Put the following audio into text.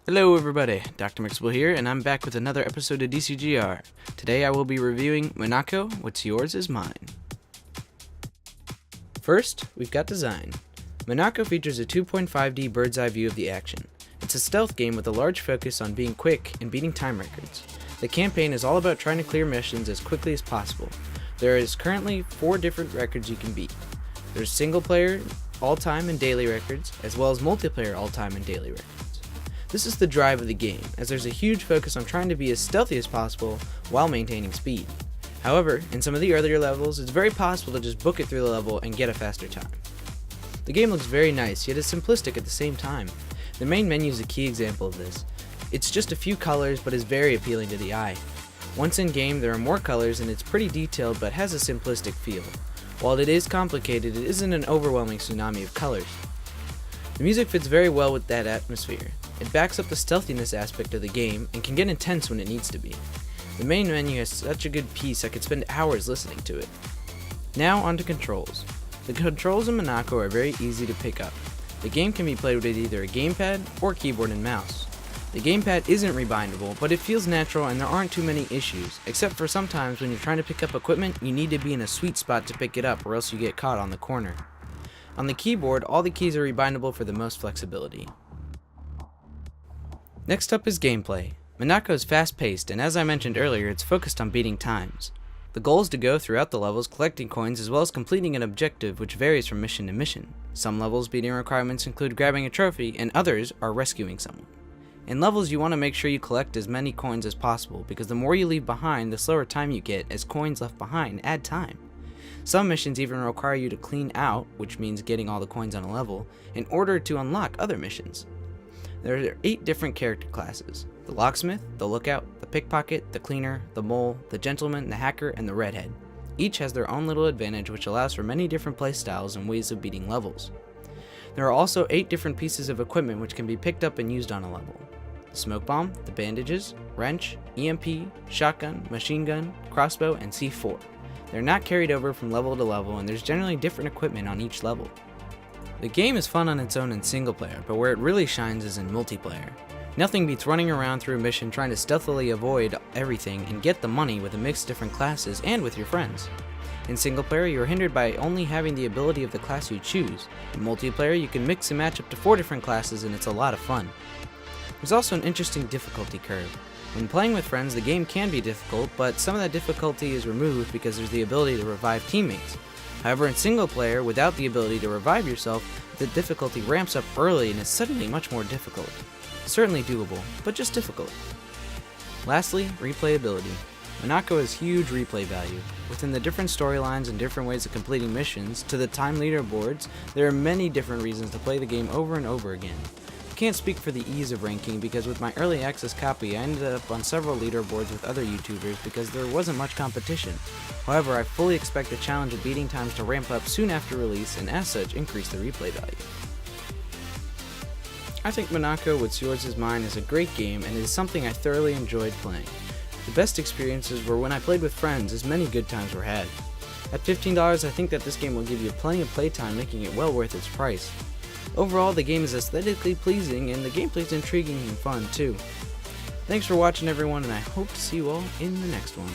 Hello everybody, Drmixable here, and I'm back with another episode of DCGR. Today I will be reviewing Monaco, What's Yours is Mine. First, we've got design. Monaco features a 2.5D bird's eye view of the action. It's a stealth game with a large focus on being quick and beating time records. The campaign is all about trying to clear missions as quickly as possible. There is currently 4 different records you can beat. There's single player, all-time and daily records, as well as multiplayer all-time and daily records. This is the drive of the game, as there's a huge focus on trying to be as stealthy as possible while maintaining speed. However, in some of the earlier levels, it's very possible to just book it through the level and get a faster time. The game looks very nice, yet is simplistic at the same time. The main menu is a key example of this. It's just a few colors, but is very appealing to the eye. Once in game, there are more colors and it's pretty detailed but has a simplistic feel. While it is complicated, it isn't an overwhelming tsunami of colors. The music fits very well with that atmosphere. It backs up the stealthiness aspect of the game and can get intense when it needs to be. The main menu has such a good piece I could spend hours listening to it. Now onto controls. The controls in Monaco are very easy to pick up. The game can be played with either a gamepad or keyboard and mouse. The gamepad isn't rebindable, but it feels natural and there aren't too many issues, except for sometimes when you're trying to pick up equipment, you need to be in a sweet spot to pick it up or else you get caught on the corner. On the keyboard, all the keys are rebindable for the most flexibility. Next up is gameplay. Monaco is fast-paced, and as I mentioned earlier, it's focused on beating times. The goal is to go throughout the levels collecting coins as well as completing an objective which varies from mission to mission. Some levels beating requirements include grabbing a trophy, and others are rescuing someone. In levels, you want to make sure you collect as many coins as possible, because the more you leave behind, the slower time you get, as coins left behind add time. Some missions even require you to clean out, which means getting all the coins on a level, in order to unlock other missions. There are 8 different character classes: the locksmith, the lookout, the pickpocket, the cleaner, the mole, the gentleman, the hacker, and the redhead. Each has their own little advantage which allows for many different playstyles and ways of beating levels. There are also 8 different pieces of equipment which can be picked up and used on a level: the smoke bomb, the bandages, wrench, EMP, shotgun, machine gun, crossbow, and C4. They're not carried over from level to level, and there's generally different equipment on each level. The game is fun on its own in single player, but where it really shines is in multiplayer. Nothing beats running around through a mission trying to stealthily avoid everything and get the money with a mix of different classes and with your friends. In single player, you are hindered by only having the ability of the class you choose. In multiplayer, you can mix and match up to 4 different classes and it's a lot of fun. There's also an interesting difficulty curve. When playing with friends, the game can be difficult, but some of that difficulty is removed because there's the ability to revive teammates. However, in single player, without the ability to revive yourself, the difficulty ramps up early and is suddenly much more difficult. Certainly doable, but just difficult. Lastly, replayability. Monaco has huge replay value. Within the different storylines and different ways of completing missions, to the time leaderboards, there are many different reasons to play the game over and over again. I can't speak for the ease of ranking because with my early access copy I ended up on several leaderboards with other YouTubers because there wasn't much competition. However, I fully expect the challenge of beating times to ramp up soon after release and as such increase the replay value. I think Monaco, What's Yours is Mine is a great game and it is something I thoroughly enjoyed playing. The best experiences were when I played with friends, as many good times were had. At $15 I think that this game will give you plenty of playtime, making it well worth its price. Overall, the game is aesthetically pleasing and the gameplay is intriguing and fun too. Thanks for watching everyone, and I hope to see you all in the next one.